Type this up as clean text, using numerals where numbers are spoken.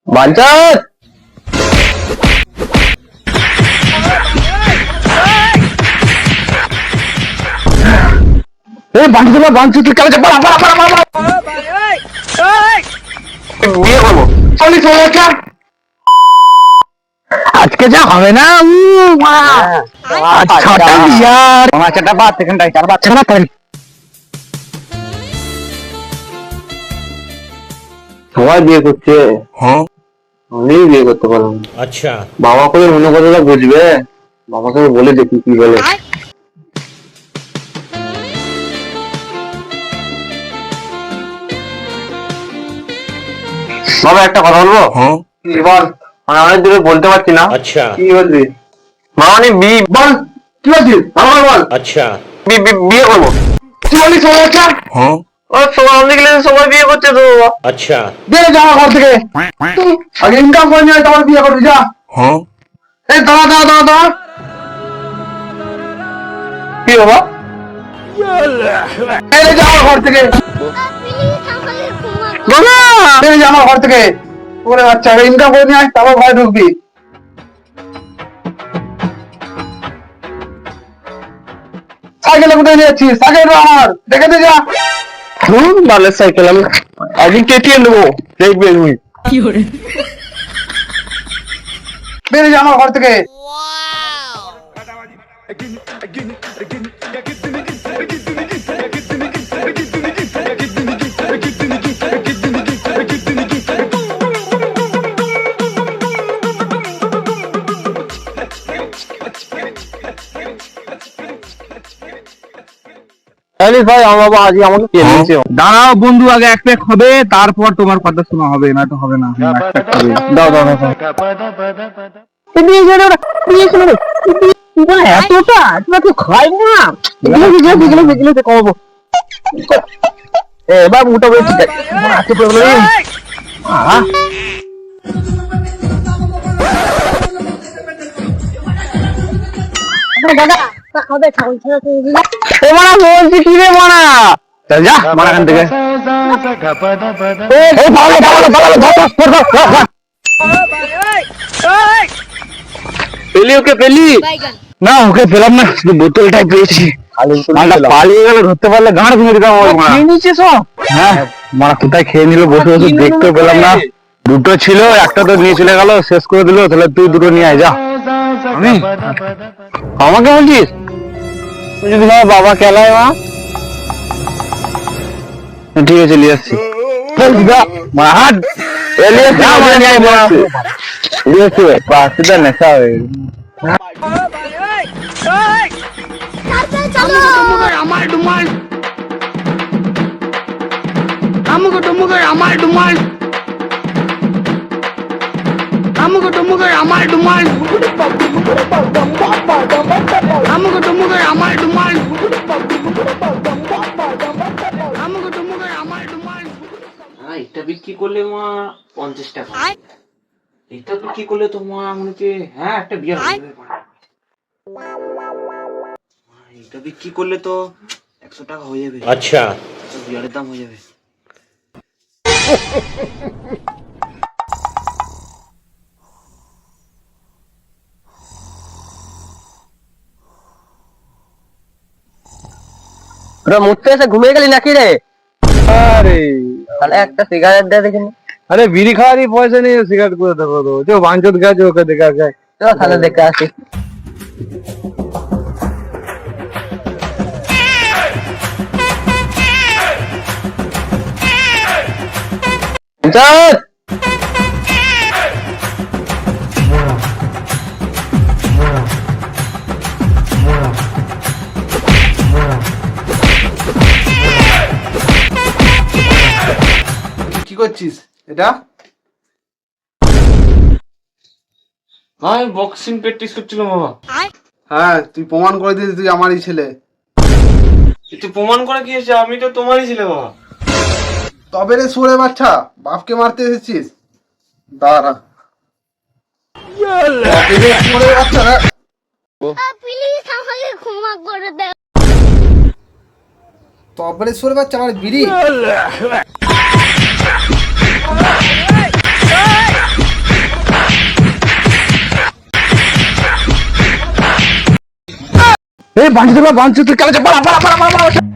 বাঞ্চত এই বাঞ্চত তুই কেন পাড়া পাড়া পাড়া পাড়া বিয়ে করবো চলি চলে আজকে যা হবে না ছটা বিয়ার বাচ্চাটা বাদ এখানটায় তার বাচ্চাটা বাদ সবাই বিয়ে করছে হ্যাঁ আমি বিয়ে করতে পারলাম আচ্ছা বাবা করে মনে কথাটা বুঝবে বাবাকে বলে দেখি কি বলে বাবা একটা কথা বলবো হ্যাঁ এবার আমি অনেক দূরে বলতে পারছি না আচ্ছা কি বলবি মানে বল কি বলছিস আমার বল আচ্ছা বিয়ে করবো কি বলিস হ্যাঁ ও সবাই গেলে সবাই বিয়ে করছে তো বাবা আচ্ছা বেরো যাওয়া ঘর থেকে আগে ইনকাম করে নিয়ে তোমার বিয়ে করবি যা হ্যাঁ এই দাঁড়া দাঁড়া দাঁড়া দাঁড়া কি বাবা বেরো যাওয়া ঘর থেকে বেরো যাওয়া ঘর থেকে ওরে বাচ্চা ইনকাম করে নিয়ে আস তারপর ঘরে ঢুকবি সাইকেলে কোথায় যাচ্ছিস সাইকেল আমার দেখে দে যা বালের সাইকেল আমি আজকে কেটিএম নেবো দেখবে তুমি বেরিয়ে যা আমার ঘর থেকে ভাই আমার বাবা আজকে আমাকে দাঁড়াও বন্ধু আগে এক প্যাক হবে তারপর তোমার কথা শোনা হবে না তো হবে না দাও দাও এতটা তোমাকে খাই না কমাবো এবার মোটা বলে ঠিক আছে দাদা খাবে ছাগল ছেড়ে বলছি কি রে মানা যা মারা এখান থেকে পেলি ওকে পেলি না ওকে পেলাম না শুধু বোতলটাই পেয়েছি পালিয়ে গেল ধরতে পারলে গাঁড় ভেঙে দিতাম হ্যাঁ মারা কোথায় খেয়ে নিল বসে বসে দেখতেও পেলাম না দুটো ছিল একটা তো নিয়ে চলে গেল শেষ করে দিল তাহলে তুই দুটো নিয়ে আয় যা আমি আমাকে বলছিস তুই যদি বাবা খেলায় মা ঠিক আছে নিয়ে আসছি নেশা হয়ে আমার ডুমাল আমাকে ডুমুকের আমার ডুমাল আমাকে ডুমুকের আমার ডুমাল আমাকে ডুমুকের আমার ডুমাল আমাকে ডুমুকের আমার ডুমাল এটা বিক্রি করলে মা 50 টাকা এটা বিক্রি করলে তো মা মনে হচ্ছে হ্যাঁ একটা বিয়ার এটা বিক্রি করলে তো 100 টাকা হয়ে যাবে আচ্ছা বিয়ারের দাম হয়ে যাবে মুখতে এসে ঘুমিয়ে গেলি নাকি রে আরে তাহলে একটা সিগারেট দে দেখিনি আরে বিড়ি খাওয়ারই পয়সা নেই সিগারেট করে দেবো তো যে বাঞ্চত গেছে ওকে দেখা যায় তাহলে দেখে আসি কি করছিস এটা হ্যাঁ বক্সিং প্র্যাকটিস করছিলাম বাবা হ্যাঁ তুই প্রমাণ করে দিস তুই আমারই ছেলে তুই প্রমাণ করে কি এসেছে আমি তো তোমারই ছেলে বাবা তবে রে সুরে বাচ্চা বাপকে মারতে এসেছিস দাঁড়া বাচ্চা না প্লিজ আমাকে ক্ষমা করে দাও তবে সুরে বাচ্চা আমার বিড়ি এই বাঞ্চু তুই কেন পালা পালা পালা পালা